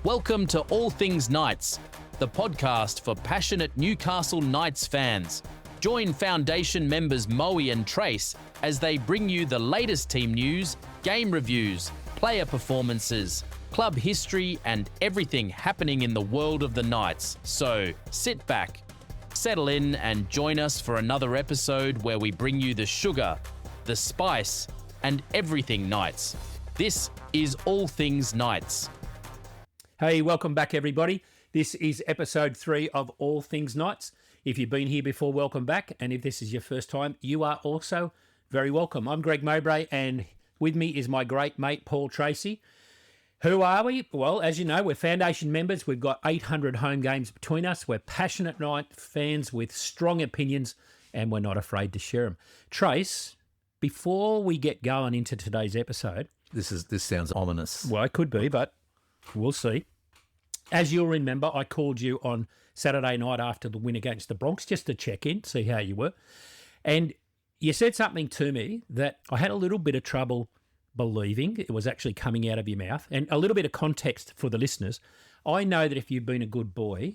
Welcome to All Things Knights, the podcast for passionate Newcastle Knights fans. Join Foundation members Mowie and Trace as they bring you the latest team news, game reviews, player performances, club history, and everything happening in the world of the Knights. So sit back, settle in, and join us for another episode where we bring you the sugar, the spice, and everything Knights. This is All Things Knights. Hey, welcome back, everybody. This is episode 3 of All Things Knights. If you've been here before, welcome back. And if this is your first time, you are also very welcome. I'm Greg Mowbray, and with me is my great mate, Paul Tracy. Who are we? Well, as you know, we're Foundation members. We've got 800 home games between us. We're passionate Knight fans with strong opinions, and we're not afraid to share them. Trace, before we get going into today's episode... This sounds ominous. Well, it could be, but we'll see. As you'll remember, I called you on Saturday night after the win against the Broncos just to check in, see how you were. And you said something to me that I had a little bit of trouble believing it was actually coming out of your mouth. And a little bit of context for the listeners. I know that if you've been a good boy,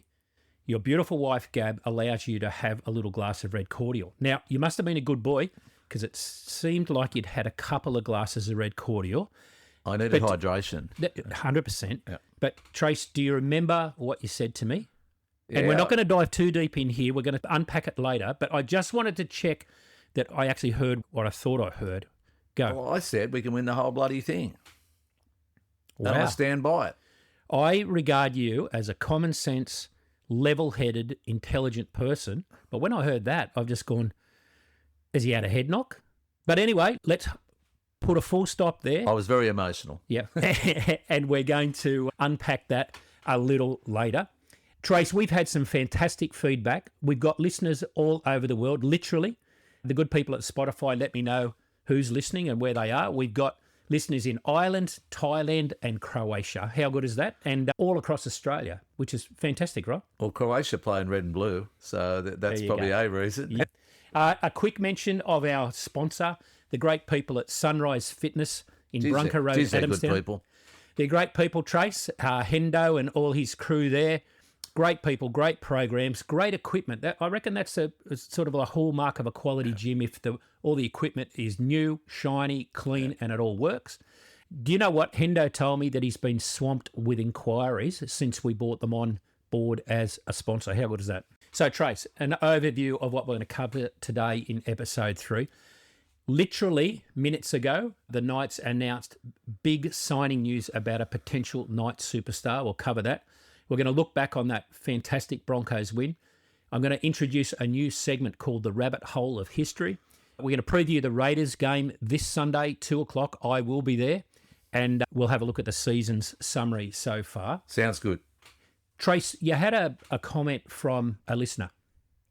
your beautiful wife, Gab, allows you to have a little glass of red cordial. Now, you must have been a good boy because it seemed like you'd had a couple of glasses of red cordial. I needed hydration. 100%. Yeah. But Trace, do you remember what you said to me? And we're not going to dive too deep in here. We're going to unpack it later. But I just wanted to check that I actually heard what I thought I heard. Go. Well, I said we can win the whole bloody thing. Wow. And I stand by it. I regard you as a common sense, level-headed, intelligent person. But when I heard that, I've just gone, has he had a head knock? But anyway, let's put a full stop there. I was very emotional. Yeah. And we're going to unpack that a little later. Trace, we've had some fantastic feedback. We've got listeners all over the world, literally. The good people at Spotify let me know who's listening and where they are. We've got listeners in Ireland, Thailand, and Croatia. How good is that? And all across Australia, which is fantastic, right? Well, Croatia playing red and blue, so that's probably a reason. Yeah. A quick mention of our sponsor, the great people at Sunrise Fitness in Bronco Road, they're Adamstown. good people. They're great people, Trace. Hendo and all his crew there. Great people, great programs, great equipment. I reckon that's a sort of a hallmark of a quality gym if all the equipment is new, shiny, clean, and it all works. Do you know what? Hendo told me that he's been swamped with inquiries since we brought them on board as a sponsor. How good is that? So, Trace, an overview of what we're going to cover today in episode 3. Literally minutes ago, the Knights announced big signing news about a potential Knights superstar. We'll cover that. We're going to look back on that fantastic Broncos win. I'm going to introduce a new segment called The Rabbit Hole of History. We're going to preview the Raiders game this Sunday, 2 o'clock. I will be there. And we'll have a look at the season's summary so far. Sounds good. Trace, you had a comment from a listener.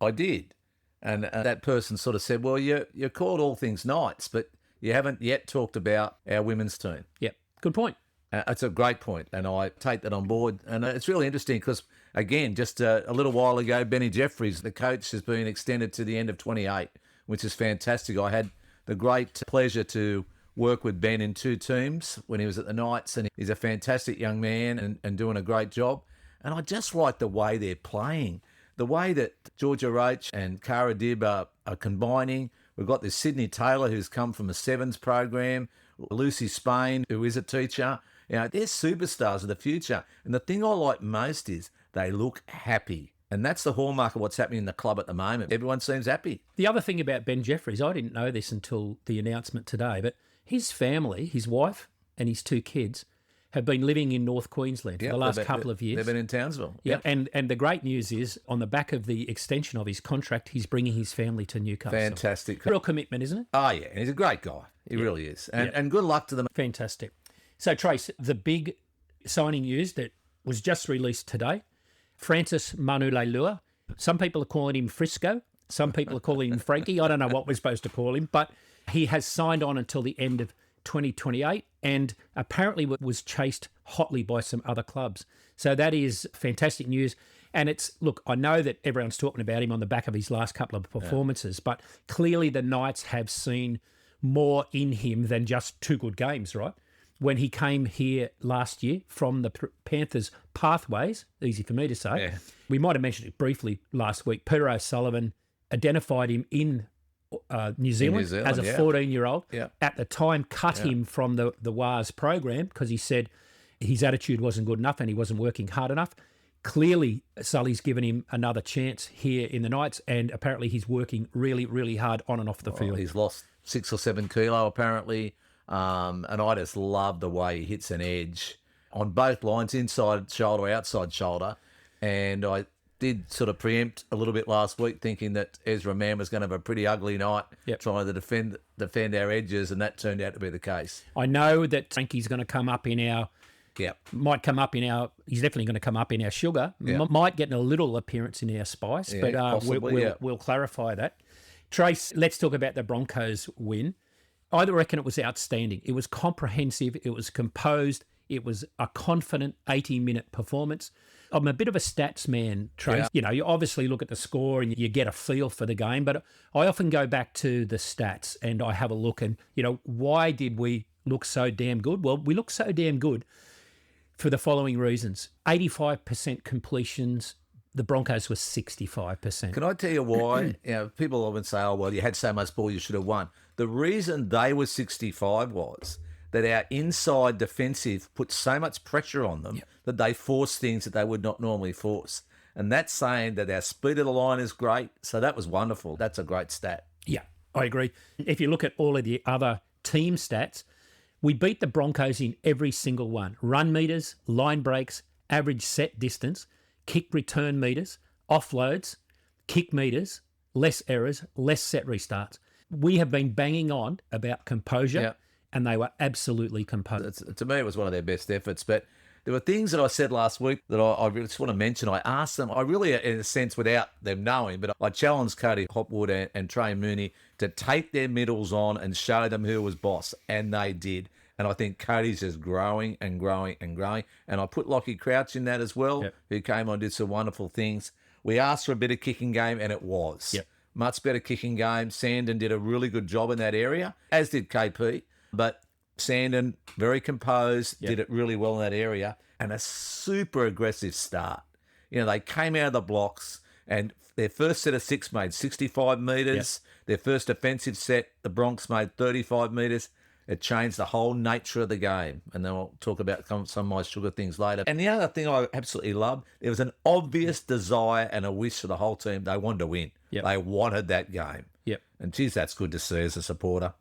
I did. And that person sort of said, well, you're called All Things Knights, but you haven't yet talked about our women's team. Yep, good point. It's a great point, and I take that on board. And it's really interesting because, again, just a little while ago, Benny Jeffries, the coach, has been extended to the end of 28, which is fantastic. I had the great pleasure to work with Ben in 2 teams when he was at the Knights, and he's a fantastic young man and doing a great job. And I just like the way they're playing, the way that Georgia Roach and Cara Dibb are combining. We've got this Sydney Taylor who's come from a Sevens program, Lucy Spain, who is a teacher. You know, they're superstars of the future. And the thing I like most is they look happy. And that's the hallmark of what's happening in the club at the moment. Everyone seems happy. The other thing about Ben Jeffries, I didn't know this until the announcement today, but his family, his wife and his 2 kids, have been living in North Queensland for the last couple of years. They've been in Townsville. Yeah, and the great news is, on the back of the extension of his contract, he's bringing his family to Newcastle. Fantastic. Real commitment, isn't it? Oh, yeah. And he's a great guy. He really is. And good luck to them. Fantastic. So, Trace, the big signing news that was just released today, Francis Manu-Leilua. Some people are calling him Frisco. Some people are calling him Frankie. I don't know what we're supposed to call him, but he has signed on until the end of 2028 and apparently was chased hotly by some other clubs. So that is fantastic news. And look, I know that everyone's talking about him on the back of his last couple of performances, but clearly the Knights have seen more in him than just 2 good games, right? when he came here last year from the Panthers pathways, easy for me to say. Yeah. We might have mentioned it briefly last week. Peter O'Sullivan identified him in New Zealand as a 14-year-old. Yeah. At the time, cut him from the WARS program because he said his attitude wasn't good enough and he wasn't working hard enough. Clearly, Sully's given him another chance here in the Knights, and apparently he's working really, really hard on and off the field. He's lost 6 or 7 kilo apparently, and I just love the way he hits an edge on both lines, inside shoulder, outside shoulder. And I did sort of preempt a little bit last week, thinking that Ezra Mann was going to have a pretty ugly night trying to defend our edges, and that turned out to be the case. I know that Frankie's going to come up in our... Might come up in our... He's definitely going to come up in our sugar. Might get a little appearance in our spice, but we'll clarify that. Trace, let's talk about the Broncos win. I reckon it was outstanding. It was comprehensive. It was composed. It was a confident 80-minute performance. I'm a bit of a stats man, Trace. Yeah. You know, you obviously look at the score and you get a feel for the game, but I often go back to the stats and I have a look and, you know, why did we look so damn good? Well, we look so damn good for the following reasons. 85% completions. The Broncos were 65%. Can I tell you why? People often say, oh, well, you had so much ball, you should have won. The reason they were 65 was that our inside defensive put so much pressure on them that they forced things that they would not normally force. And that's saying that our speed of the line is great. So that was wonderful. That's a great stat. Yeah, I agree. If you look at all of the other team stats, we beat the Broncos in every single one. Run meters, line breaks, average set distance, kick return meters, offloads, kick meters, less errors, less set restarts. We have been banging on about composure, and they were absolutely composed. To me, it was one of their best efforts. But there were things that I said last week that I really just want to mention. I asked them, I really, in a sense, without them knowing, but I challenged Cody Hopwood and Trey Mooney to take their middles on and show them who was boss, and they did. And I think Cody's just growing and growing and growing. And I put Lockie Crouch in that as well, who came on and did some wonderful things. We asked for a better kicking game, and it was. Much better kicking game. Sandon did a really good job in that area, as did KP. But Sandon, very composed, did it really well in that area. And a super aggressive start. You know, they came out of the blocks, and their first set of 6 made 65 metres. Their first offensive set, the Bronx made 35 metres. It changed the whole nature of the game. And then I'll talk about some of my sugar things later. And the other thing I absolutely loved, there was an obvious desire and a wish for the whole team. They wanted to win. They wanted that game. And geez, that's good to see as a supporter.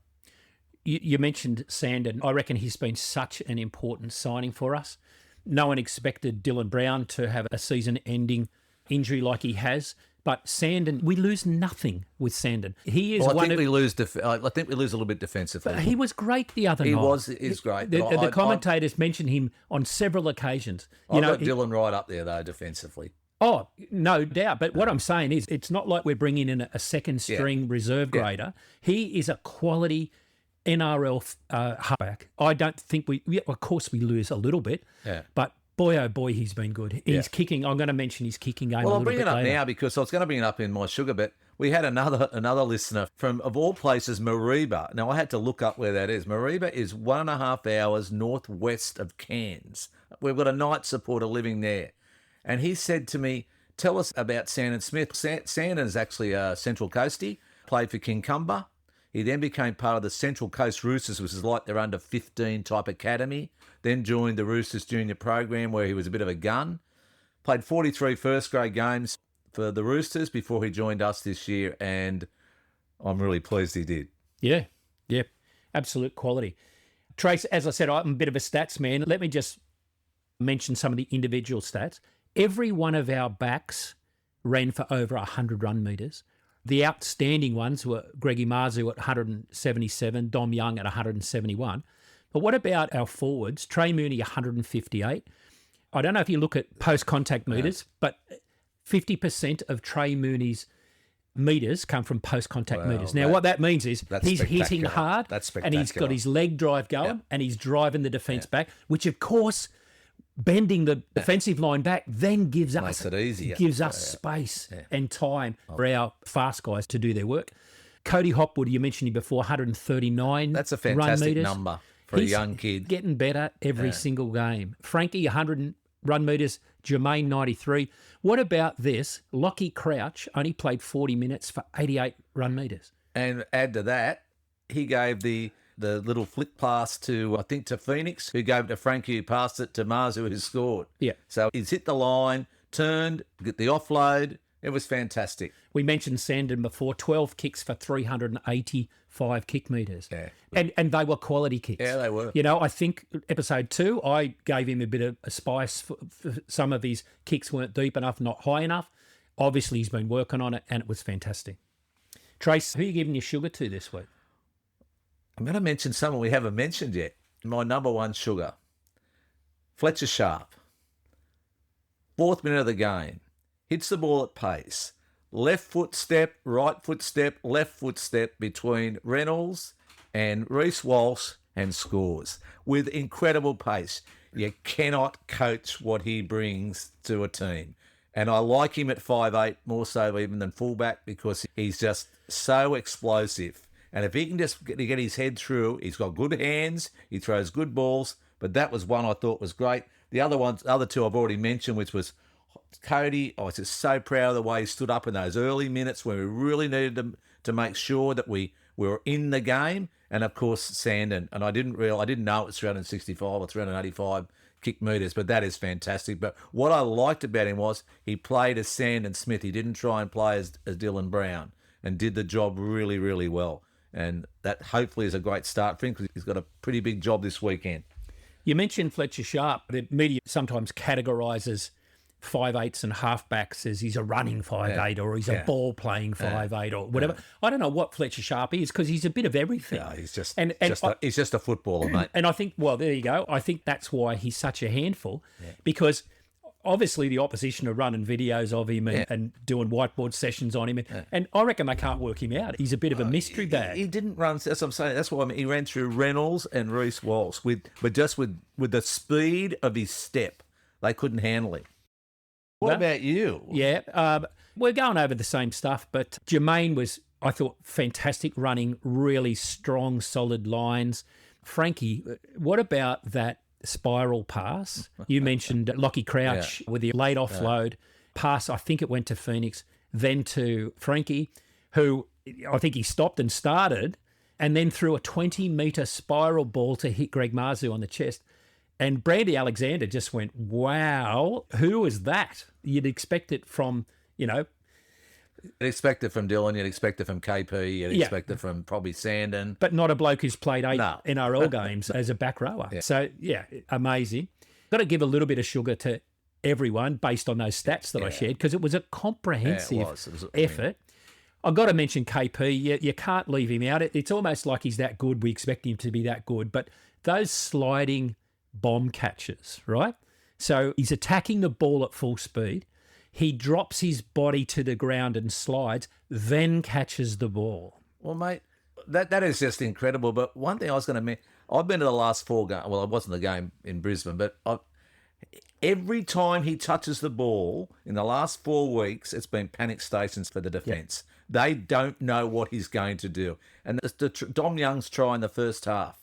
You mentioned Sandon. I reckon he's been such an important signing for us. No one expected Dylan Brown to have a season-ending injury like he has. But Sandon, we lose nothing with Sandon. He is I think we lose a little bit defensively. But he was great the other night. He's great. The commentators mentioned him on several occasions. I've got Dylan right up there, though, defensively. Oh, no doubt. But what I'm saying is it's not like we're bringing in a second-string reserve grader. He is a quality NRL halfback. I don't think of course we lose a little bit, but boy, oh boy, he's been good. He's kicking. I'm going to mention his kicking game a little bit later. Well, I'll bring it up now because I was going to bring it up in my sugar, but we had another listener from, of all places, Mareeba. Now, I had to look up where that is. Mareeba is 1.5 hours northwest of Cairns. We've got a Knight supporter living there. And he said to me, tell us about Sandon Smith. Sandon's actually a Central Coastie, played for Kincumber. He then became part of the Central Coast Roosters, which is like their under-15 type academy. Then joined the Roosters junior program where he was a bit of a gun. Played 43 first-grade games for the Roosters before he joined us this year, and I'm really pleased he did. Yeah, absolute quality. Trace, as I said, I'm a bit of a stats man. Let me just mention some of the individual stats. Every one of our backs ran for over 100 run metres. The outstanding ones were Greggy Marzu at 177, Dom Young at 171. But what about our forwards? Trey Mooney, 158. I don't know if you look at post-contact metres, but 50% of Trey Mooney's metres come from post-contact metres. Now, what that means is he's hitting hard and he's got his leg drive going and he's driving the defence back, which, of course, bending the defensive line back then gives us space and time for our fast guys to do their work. Cody Hopwood, you mentioned him before, 139. That's a fantastic run meters. number for a young kid. Getting better every single game. Frankie, 100 run meters. Jermaine, 93. What about this? Lockie Crouch only played 40 minutes for 88 run meters. And add to that, he gave the little flick pass to, I think, to Phoenix, who gave it to Frankie, who passed it to Marzu, who scored. Yeah. So he's hit the line, turned, get the offload. It was fantastic. We mentioned Sandon before, 12 kicks for 385 kick metres. Yeah. And they were quality kicks. Yeah, they were. You know, I think episode 2, I gave him a bit of a spice. For some of his kicks weren't deep enough, not high enough. Obviously, he's been working on it, and it was fantastic. Trace, who are you giving your sugar to this week? I'm going to mention someone we haven't mentioned yet. My number one sugar, Fletcher Sharp. 4th minute of the game. Hits the ball at pace. Left foot step, right foot step, left foot step between Reynolds and Reece Walsh and scores with incredible pace. You cannot coach what he brings to a team. And I like him at 5'8", more so even than fullback, because he's just so explosive. And if he can just get his head through, he's got good hands, he throws good balls. But that was one I thought was great. The other two I've already mentioned, which was Cody. I was just so proud of the way he stood up in those early minutes when we really needed to make sure that we were in the game. And of course, Sandon. And I didn't know it was 365 or 385 kick metres, but that is fantastic. But what I liked about him was he played as Sandon Smith. He didn't try and play as Dylan Brown, and did the job really, really well. And that hopefully is a great start for him, because he's got a pretty big job this weekend. You mentioned Fletcher Sharp. The media sometimes categorises 5'8" and halfbacks as he's a running 5'8", or he's a ball playing 5'8", or whatever. I don't know what Fletcher Sharp is, because he's a bit of everything. Yeah, he's just a footballer, mate. And I think, well, there you go. I think that's why he's such a handful, because obviously the opposition are running videos of him and doing whiteboard sessions on him. And I reckon they can't work him out. He's a bit of a mystery bag. He didn't run, that's what I'm saying. That's why he ran through Reynolds and Reece Walsh with the speed of his step. They couldn't handle him. What about you? Yeah, we're going over the same stuff, but Jermaine was, I thought, fantastic, running really strong, solid lines. Frankie, what about that spiral pass? You mentioned Lockie Crouch with the late offload pass. I think it went to Phoenix, then to Frankie, who I think he stopped and started, and then threw a 20-metre spiral ball to hit Greg Marzu on the chest. And Brandy Alexander just went, wow, who is that? You'd expect it from, You'd expect it from Dylan, you'd expect it from KP, you'd expect it from probably Sandon. But not a bloke who's played 8 NRL games as a back rower. Yeah. So, amazing. Got to give a little bit of sugar to everyone based on those stats that I shared, because it was a comprehensive effort. I've got to mention KP. You can't leave him out. It's almost like he's that good. We expect him to be that good. But those sliding bomb catches, right? So he's attacking the ball at full speed. He drops his body to the ground and slides, then catches the ball. Well, mate, that is just incredible. But one thing I was going to mention, I've been to the last 4 games. Well, it wasn't the game in Brisbane, but every time he touches the ball in the last 4 weeks, it's been panic stations for the defence. Yep. They don't know what he's going to do. And the Dom Young's try in the first half.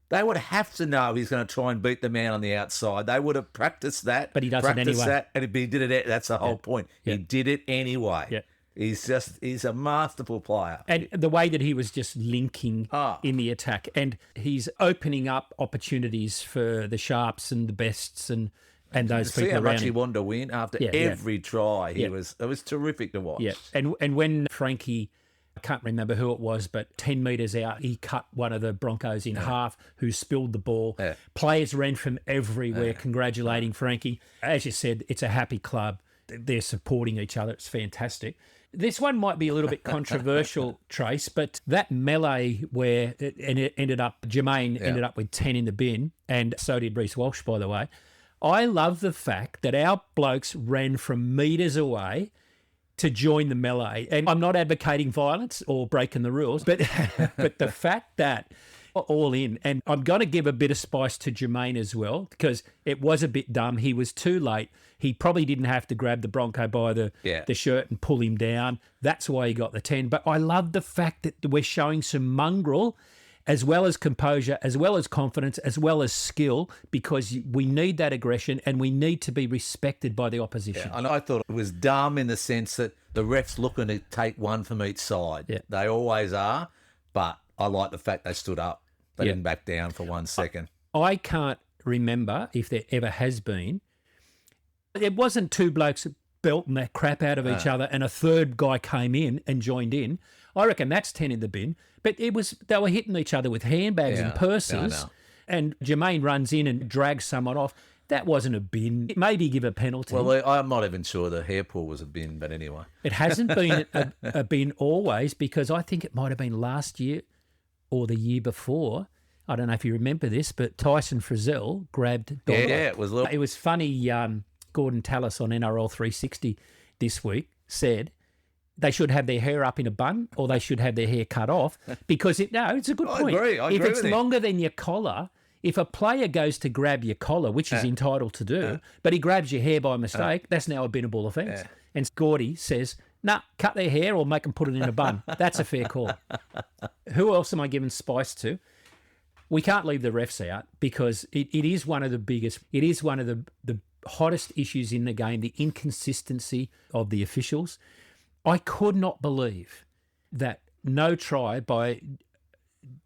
They would have to know he's going to try and beat the man on the outside. They would have practiced that. But he does it anyway. And he did it. That's the whole point. Yeah. He did it anyway. Yeah. He's a masterful player. And the way that he was just linking in the attack, and he's opening up opportunities for the Sharps and the Bests and those people around him. See how much he wanted to win after every try. It was terrific to watch. Yeah. And when Frankie, I can't remember who it was, but 10 metres out, he cut one of the Broncos in half, who spilled the ball. Yeah. Players ran from everywhere congratulating Frankie. As you said, it's a happy club. They're supporting each other. It's fantastic. This one might be a little bit controversial, Trace, but that melee where it ended up, Jermaine ended up with 10 in the bin, and so did Reece Walsh, by the way. I love the fact that our blokes ran from metres away to join the melee. And I'm not advocating violence or breaking the rules, but the fact that all in, and I'm going to give a bit of spice to Jermaine as well, because it was a bit dumb. He was too late. He probably didn't have to grab the Bronco by the shirt and pull him down. That's why he got the 10. But I love the fact that we're showing some mongrel as well as composure, as well as confidence, as well as skill, because we need that aggression and we need to be respected by the opposition. And I thought it was dumb in the sense that the ref's looking to take one from each side. Yeah. They always are, but I like the fact they stood up. They Yeah. didn't back down for 1 second. I can't remember if there ever has been. It wasn't two blokes belting that crap out of each other and a third guy came in and joined in. I reckon that's 10 in the bin. But they were hitting each other with handbags and purses. I know. And Jermaine runs in and drags someone off. That wasn't a bin. Maybe give a penalty. Well, I'm not even sure the hair pull was a bin, but anyway. It hasn't been a bin always, because I think it might have been last year or the year before. I don't know if you remember this, but Tyson Frizzell grabbed Donna. Yeah, it was little. It was funny. Gordon Tallis on NRL 360 this week said they should have their hair up in a bun or they should have their hair cut off, because it's a good point. I agree if it's with him. longer than your collar, if a player goes to grab your collar, which he's entitled to do, but he grabs your hair by mistake, that's now a binnable offence. And Gordy says, nah, cut their hair or make them put it in a bun. That's a fair call. Who else am I giving spice to? We can't leave the refs out, because it is one of the biggest, it is one of the hottest issues in the game, the inconsistency of the officials. I could not believe that no try by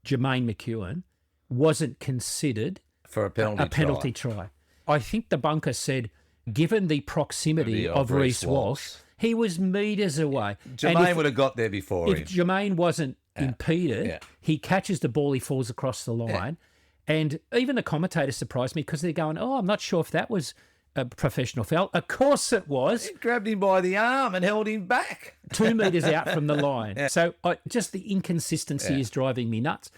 Jermaine McEwen wasn't considered For a penalty try. I think the bunker said, given the proximity of Reece Walsh, he was metres away. Jermaine would have got there before him. If Jermaine wasn't impeded, he catches the ball, he falls across the line. And even the commentators surprised me, because they're going, I'm not sure if that was a professional foul. Of course it was. He grabbed him by the arm and held him back. 2 metres out from the line. So just the inconsistency is driving me nuts.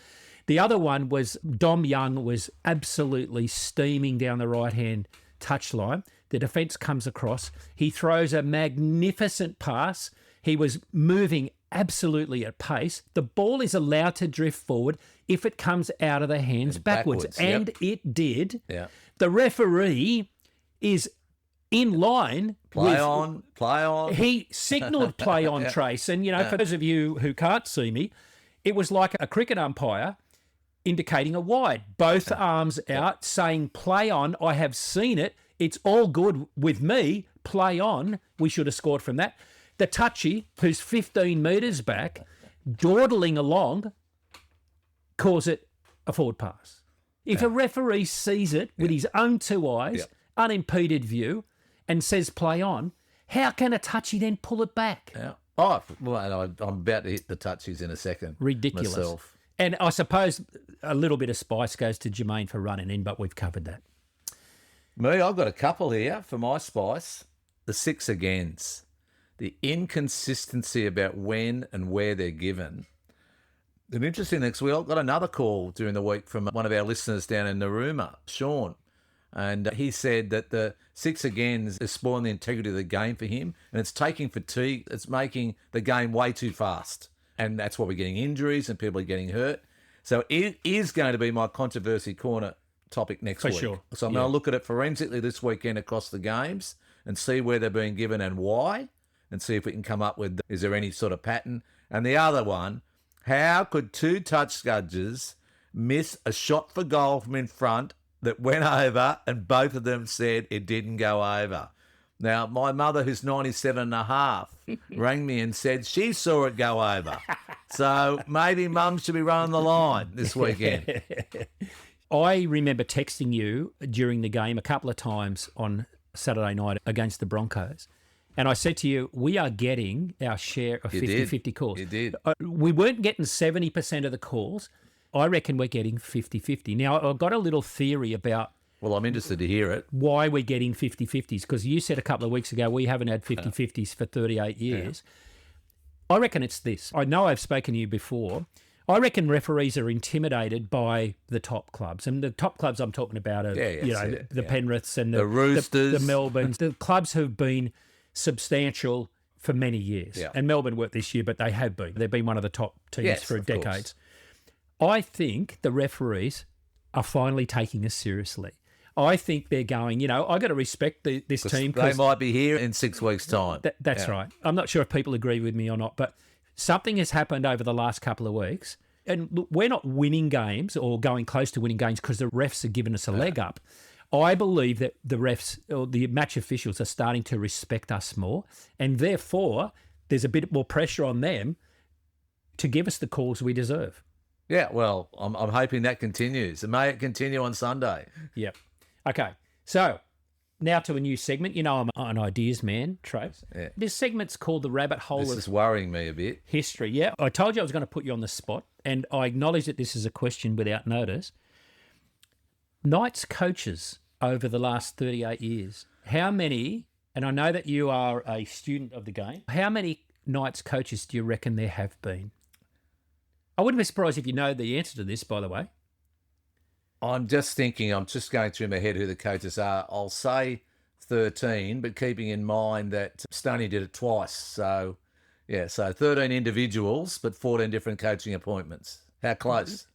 The other one was Dom Young was absolutely steaming down the right-hand touchline. The defence comes across. He throws a magnificent pass. He was moving absolutely at pace. The ball is allowed to drift forward if it comes out of the hands backwards. And it did. Yeah. The referee is in line. Play on. He signalled play on, Trace. And, for those of you who can't see me, it was like a cricket umpire indicating a wide. Both arms out, saying play on. I have seen it. It's all good with me. Play on. We should have scored from that. The touchy, who's 15 metres back, dawdling along, calls it a forward pass. If a referee sees it with his own 2 eyes, unimpeded view, and says play on, how can a touchy then pull it back? Yeah. Oh, well, I'm about to hit the touchies in a second. Ridiculous. Myself. And I suppose a little bit of spice goes to Jermaine for running in, but we've covered that. Me, I've got a couple here for my spice. The 6 agains. The inconsistency about when and where they're given. An interesting thing, because we got another call during the week from one of our listeners down in Narooma, Sean, and he said that the 6 agains is spoiling the integrity of the game for him, and it's taking fatigue. It's making the game way too fast, and that's why we're getting injuries and people are getting hurt. So it is going to be my controversy corner topic next week. Sure. So I'm going to look at it forensically this weekend across the games and see where they're being given and why, and see if we can come up with, is there any sort of pattern? And the other one, how could 2 touch judges miss a shot for goal from in front that went over and both of them said it didn't go over? Now, my mother, who's 97 and a half, rang me and said she saw it go over. So maybe Mum should be running the line this weekend. I remember texting you during the game a couple of times on Saturday night against the Broncos. And I said to you, we are getting our share of 50-50 calls. You did. We weren't getting 70% of the calls. I reckon we're getting 50-50. Now, I've got a little theory about Well, I'm interested to hear it. why we're getting 50-50s, because you said a couple of weeks ago we haven't had 50-50s for 38 years. I reckon it's this. I know I've spoken to you before. I reckon referees are intimidated by the top clubs. And the top clubs I'm talking about are, the Penriths and The Roosters. the Melbournes. The clubs have been substantial for many years. Yeah. And Melbourne weren't this year, but they have been. They've been one of the top teams for of decades. I think the referees are finally taking us seriously. I think they're going, I got to respect this team. They might be here in 6 weeks' time. That's right. I'm not sure if people agree with me or not, but something has happened over the last couple of weeks and look, we're not winning games or going close to winning games because the refs are giving us a leg up. I believe that the refs or the match officials are starting to respect us more, and therefore there's a bit more pressure on them to give us the calls we deserve. Yeah, well, I'm hoping that continues. And may it continue on Sunday. Yep. Okay, so now to a new segment. You know I'm an ideas man, Trace. Yeah. This segment's called The Rabbit Hole This of is worrying me a bit. History. Yeah, I told you I was going to put you on the spot, and I acknowledge that this is a question without notice. Knights coaches over the last 38 years, how many, and I know that you are a student of the game, how many Knights coaches do you reckon there have been? I wouldn't be surprised if you know the answer to this, by the way. I'm just thinking, I'm just going through my head who the coaches are. I'll say 13, but keeping in mind that Stoney did it twice. So, yeah, so 13 individuals, but 14 different coaching appointments. How close?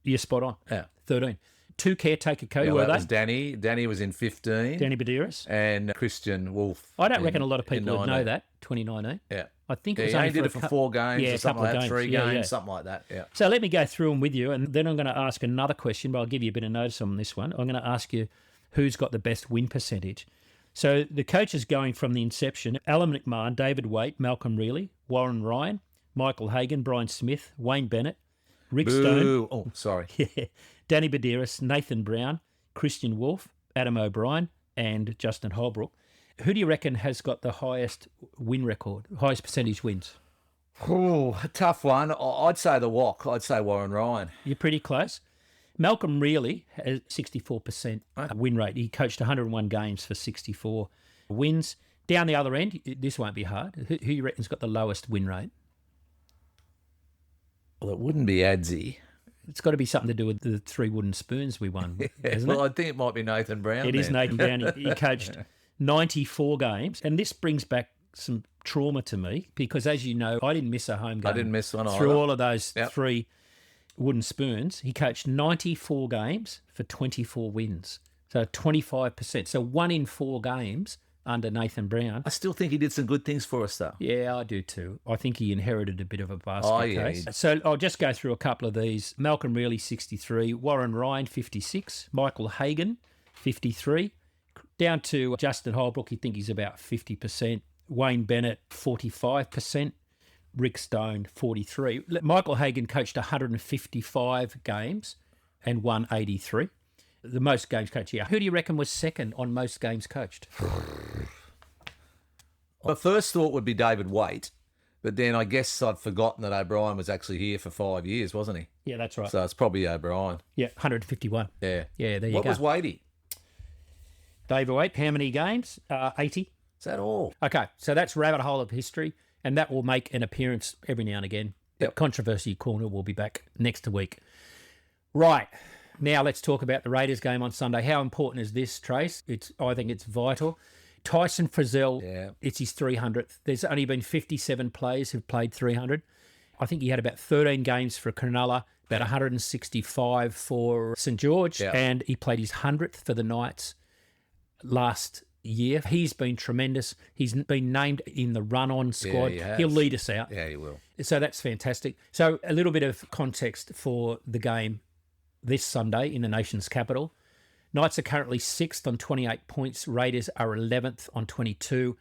You're spot on. Yeah. 13. 2 caretaker coaches, Yeah, were that they? was Danny. Danny was in 15. Danny Badiris. And Christian Wolf. I don't reckon a lot of in people would know 19. that, 2019. Yeah. I think it Yeah, was he only only did it a for 4 games yeah, or a something couple like of that, 3 games. Yeah, games, yeah. something like that, yeah. So let me go through them with you, and then I'm going to ask another question, but I'll give you a bit of notice on this one. I'm going to ask you who's got the best win percentage. So the coaches going from the inception, Alan McMahon, David Waite, Malcolm Reilly, Warren Ryan, Michael Hagan, Brian Smith, Wayne Bennett, Rick Stone, Boo. Oh, sorry. yeah, Danny Badiris, Nathan Brown, Christian Wolf, Adam O'Brien, and Justin Holbrook. Who do you reckon has got the highest win record, highest percentage wins? Oh, a tough one. I'd say the Wok. I'd say Warren Ryan. You're pretty close. Malcolm Reilly has 64% win rate. He coached 101 games for 64 wins. Down the other end, this won't be hard. Who you reckon's got the lowest win rate? Well, it wouldn't be Adzi. It's got to be something to do with the 3 wooden spoons we won, isn't Well, it? I think it might be Nathan Brown. It is then. Nathan Brown. He coached 94 games, and this brings back some trauma to me because, as you know, I didn't miss a home game. I didn't miss one through either. all of those Yep. 3 wooden spoons. He coached 94 games for 24 wins, so 25%. So 1 in 4 games under Nathan Brown. I still think he did some good things for us, though. Yeah, I do too. I think he inherited a bit of a basket Oh, yeah, case. he- So I'll just go through a couple of these. Malcolm Reilly, 63. Warren Ryan, 56. Michael Hagan, 53. Down to Justin Holbrook, you think he's about 50%. Wayne Bennett, 45%. Rick Stone, 43. Michael Hagan coached 155 games and won 83. The most games coached here. Who do you reckon was second on most games coached? My first thought would be David Waite, but then I guess I'd forgotten that O'Brien was actually here for 5 years, wasn't he? Yeah, that's right. So it's probably O'Brien. Yeah, 151. Yeah. Yeah, there you What go. was Waitey? David Waite, how many games? 80. Is that all? Okay, so that's Rabbit Hole of History, and that will make an appearance every now and again. Yep. Controversy Corner will be back next week. Right, now let's talk about the Raiders game on Sunday. How important is this, Trace? I think it's vital. Tyson Frizzell, Yeah. it's his 300th. There's only been 57 players who've played 300. I think he had about 13 games for Cronulla, about 165 for St George, Yeah. and he played his 100th for the Knights last year. He's been tremendous. He's been named in the run-on squad. he has. He'll lead us out. Yeah, he will. So that's fantastic. So a little bit of context for the game this Sunday in the nation's capital. Knights are currently 6th on 28 points. Raiders are 11th on 22.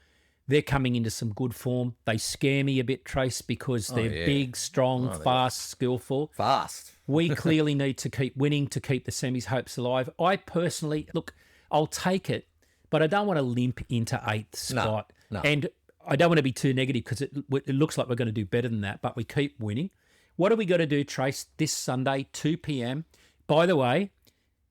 They're coming into some good form. They scare me a bit, Trace, because they're yeah. big, strong, fast, skillful. Fast. We clearly need to keep winning to keep the semis hopes alive. I personally, look, I'll take it, but I don't want to limp into 8th spot. no. And I don't want to be too negative because it looks like we're going to do better than that, but we keep winning. What are we going to do, Trace, this Sunday, 2 p.m? By the way,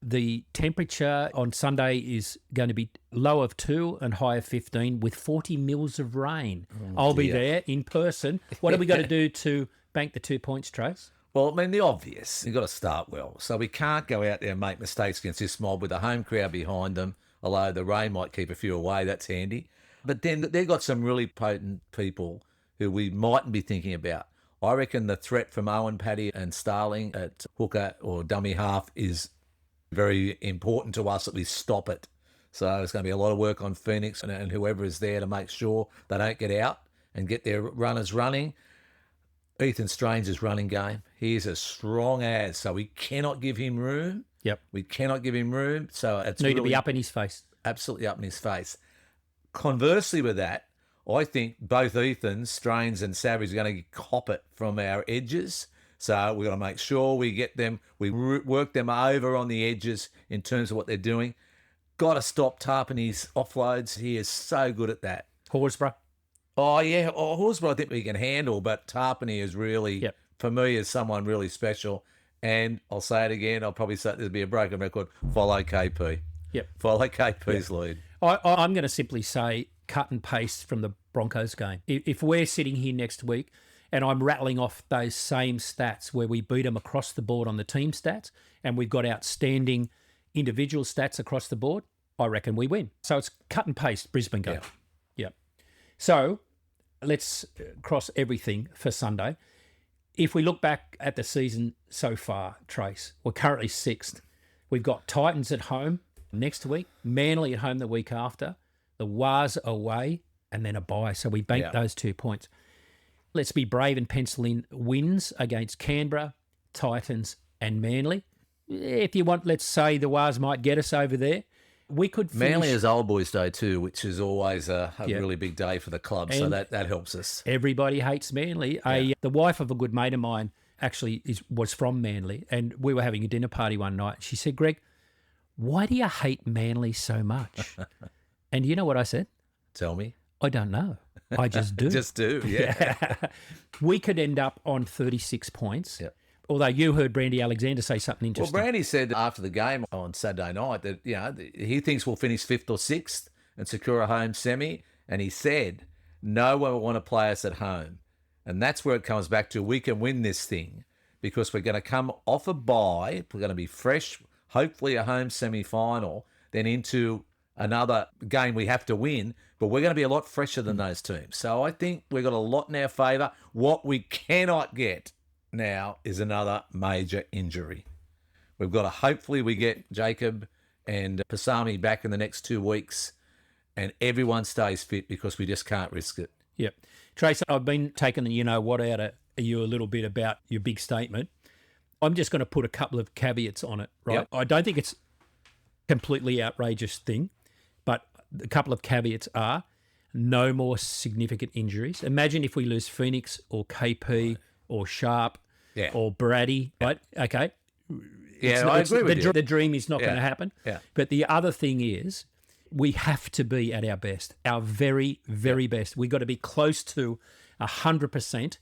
the temperature on Sunday is going to be low of 2 and high of 15 with 40 mils of rain. I'll be there in person. What are we going to do to bank the 2 points, Trace? Well, I mean, the obvious. You've got to start well. So we can't go out there and make mistakes against this mob with a home crowd behind them, although the rain might keep a few away. That's handy. But then they've got some really potent people who we mightn't be thinking about. I reckon the threat from Owen, Paddy and Starling at hooker or dummy half is very important to us that we stop it. So there's going to be a lot of work on Phoenix and whoever is there to make sure they don't get out and get their runners running. Ethan Strange's running game. He is a strong as, so we cannot give him room. Yep. We cannot give him room. So it's Need to really be up in his face. absolutely up in his face. Conversely with that, I think both Ethans, Strange and Savage, are going to cop it from our edges. So we've got to make sure we get them, we work them over on the edges in terms of what they're doing. Got to stop Tarpany's offloads. He is so good at that. Horsburgh. Oh, yeah. Oh, Horsburgh, I think we can handle, but Tarpany is really, Yep. for me, is someone really special. And I'll say it again, I'll probably say there'll be a broken record. Follow KP. Yep. Follow KP's lead. I'm going to simply say cut and paste from the Broncos game. If we're sitting here next week and I'm rattling off those same stats where we beat them across the board on the team stats and we've got outstanding individual stats across the board, I reckon we win. So it's cut and paste Brisbane game. Yeah. So let's cross everything for Sunday. If we look back at the season so far, Trace, we're currently 6th. We've got Titans at home next week, Manly at home the week after, the Wars away, and then a bye. So we banked those 2 points. Let's be brave and pencil in wins against Canberra, Titans, and Manly. If you want, let's say the Wars might get us over there. We could finish... Manly is Old Boys Day too, which is always a really big day for the club, so that helps us. Everybody hates Manly. The wife of a good mate of mine actually was from Manly, and we were having a dinner party one night. She said, Greg, why do you hate Manly so much? And you know what I said? Tell me. I don't know. I just do. Just do, yeah. We could end up on 36 points. Yep. Although you heard Brandy Alexander say something interesting. Well, Brandy said after the game on Saturday night that he thinks we'll finish 5th or 6th and secure a home semi. And he said, no one will want to play us at home. And that's where it comes back to. We can win this thing because we're going to come off a bye. We're going to be fresh, hopefully a home semi-final, then into another game we have to win. But we're going to be a lot fresher than those teams. So I think we've got a lot in our favour. What we cannot get now is another major injury. We've got to hopefully we get Jacob and Pasami back in the next 2 weeks and everyone stays fit because we just can't risk it. Yep. Trace, I've been taking the you-know-what out of you a little bit about your big statement. I'm just going to put a couple of caveats on it, right? Yep. I don't think it's a completely outrageous thing, but a couple of caveats are no more significant injuries. Imagine if we lose Phoenix or KP or Sharp or Brady, right? Okay. Yeah, I agree with you. The dream is not going to happen. Yeah. But the other thing is we have to be at our best, our very, very best. We've got to be close to 100%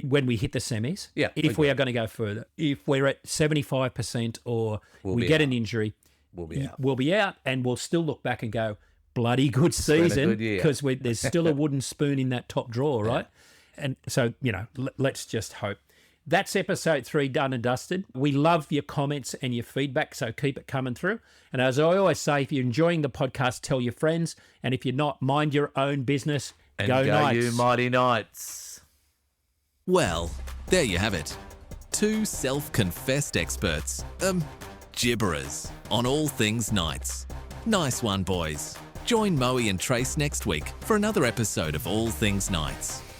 when we hit the semis, if we are going to go further. If we're at 75% or we get an injury, we'll be out and we'll still look back and go, bloody good season, because there's still a wooden spoon in that top drawer, right? And so, let's just hope. That's episode 3 done and dusted. We love your comments and your feedback, so keep it coming through. And as I always say, if you're enjoying the podcast, tell your friends. And if you're not, mind your own business. And go Knights. You mighty Knights. Well, there you have it. 2 self-confessed experts, gibberers, on all things Knights. Nice one, boys. Join Mowie and Trace next week for another episode of All Things Knights.